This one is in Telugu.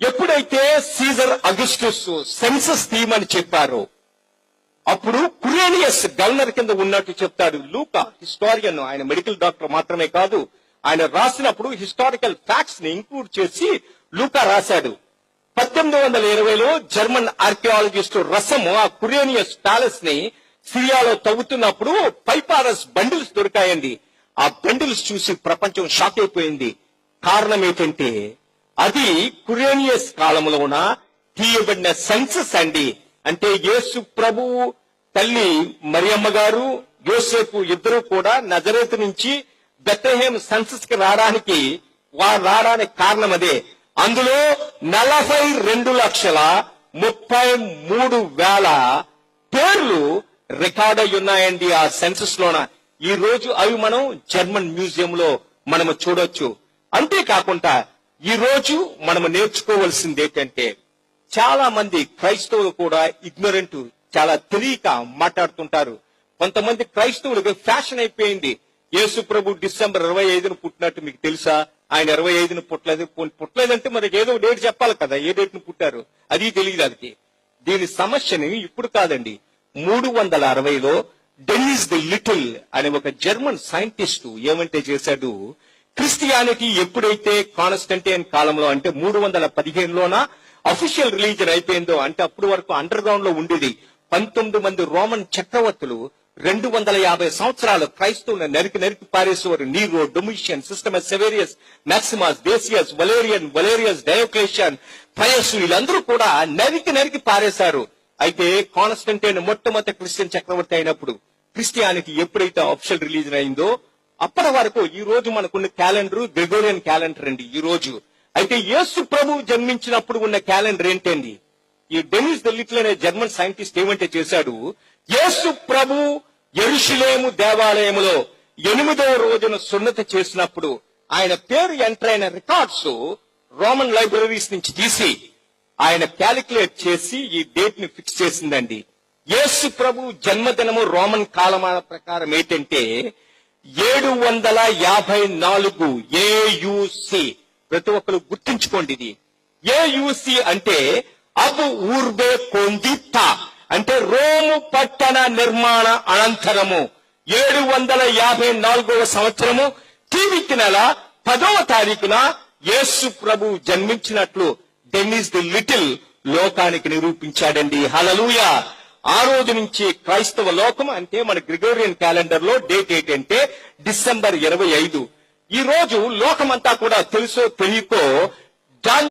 ఎప్పుడైతే సీజర్ అగస్టస్ సెన్సస్ తీయమని చెప్పారో అప్పుడు కురేనియస్ గవర్నర్ కింద ఉన్నట్టు చెప్తాడు. లూకా హిస్టారియన్, ఆయన మెడికల్ డాక్టర్ మాత్రమే కాదు, ఆయన రాసినప్పుడు హిస్టారికల్ ఫ్యాక్ట్స్ ని ఇంక్లూడ్ చేసి లూకా రాశాడు. 1820లో జర్మన్ ఆర్కియాలజిస్ట్ రసమ్ ఆ కురేనియస్ ప్యాలెస్ ని సిరియాలో తవ్వుతున్నప్పుడు పైపారస్ బండిల్స్ దొరికాయండి. ఆ బండిల్స్ చూసి ప్రపంచం షాక్ అయిపోయింది. కారణం ఏంటంటే అది కురేనియస్ కాలంలోన తీయబడిన సెన్సస్ అండి. అంటే యేసు ప్రభువు తల్లి మరియమ్మ గారు యోసేపు ఇద్దరు కూడా నజరేతు నుంచి బెత్లెహేమ్ సెన్సస్ కి రావడానికి కారణం అదే. అందులో 42,33,000 పేర్లు రికార్డ్ అయి ఉన్నాయండి ఆ సెన్సస్ లోన. ఈ రోజు అవి మనం జర్మన్ మ్యూజియం లో మనము చూడొచ్చు. అంతేకాకుండా ఈ రోజు మనము నేర్చుకోవాల్సింది ఏంటంటే చాలా మంది క్రైస్తవులు కూడా ఇగ్నోరెంట్, చాలా తెలియక మాట్లాడుతుంటారు. కొంతమంది క్రైస్తవులకు ఫ్యాషన్ అయిపోయింది. యేసు ప్రభు డిసెంబర్ 25న పుట్టినట్టు మీకు తెలుసా? ఆయన 25న పుట్టలేదంటే మరి ఏదో డేట్ చెప్పాలి కదా, ఏ డేట్ ను పుట్టారు అది తెలియదు. అది దీని సమస్యని ఇప్పుడు కాదండి, 360లో డెన్నిస్ ది లిటిల్ అనే ఒక జర్మన్ సైంటిస్ట్ ఏమంటే చేశాడు, క్రిస్టియానిటీ ఎప్పుడైతే కాన్స్టంటైన్ కాలంలో అంటే 315లోన అఫీషియల్ రిలీజన్ అయిపోయిందో, అంటే అప్పుడు వరకు అండర్ గ్రౌండ్ లో ఉండేది. 19 మంది రోమన్ చక్రవర్తులు 250 సంవత్సరాలు క్రైస్తవులను నరికి పారేసేవారు. Nero, Domitian, Septimius Severus, Maximus, Decius, Valerius, Diocletian, Pius, వీళ్ళందరూ కూడా నరికి పారేశారు. అయితే కాన్స్టంటైన్ మొట్టమొదటి క్రిస్టియన్ చక్రవర్తి అయినప్పుడు క్రిస్టియానిటీ ఎప్పుడైతే అఫీషియల్ రిలీజన్ అయిందో అప్పటి వరకు ఈ రోజు మనకున్న క్యాలెండర్ గ్రెగోరియన్ క్యాలెండర్ అండి ఈ రోజు. అయితే యేసు ప్రభు జన్మించినప్పుడు ఉన్న క్యాలెండర్ ఏంటండి? ఈ డెనిస్ ది లిటిల్ అనే జర్మన్ సైంటిస్ట్ ఏమంటే చేశాడు, యేసు ప్రభు యెరూషలేము దేవాలయములో 8వ రోజున సున్నతి చేసినప్పుడు ఆయన పేరు ఎంటర్ అయిన రికార్డ్స్ రోమన్ లైబ్రరీస్ నుంచి తీసి ఆయన క్యాలిక్యులేట్ చేసి ఈ డేట్ ని ఫిక్స్ చేసిందండి. యేసు ప్రభు జన్మదినము రోమన్ కాలమాన ప్రకారం ఏంటంటే 754 ఏయుసి. ప్రతి ఒక్కరు గుర్తుంచుకోండి, ఇది ఏయుసి అంటే అబు ఊర్బే కొందితా, అంటే రోము పట్టణ నిర్మాణ అనంతరము 754వ సంవత్సరము టీవీకి నెల 10వ తారీఖున యేసు ప్రభు జన్మించినట్లు డెన్నిస్ ది లిటిల్ లోకానికి నిరూపించాడండి. హల్లెలూయా. ఆ రోజు నుంచి క్రైస్తవ లోకం అంటే మన గ్రెగోరియన్ క్యాలెండర్ లో డేట్ ఏంటంటే డిసెంబర్ 25. ఈ రోజు లోకమంతా కూడా తెలుసో తెలియకో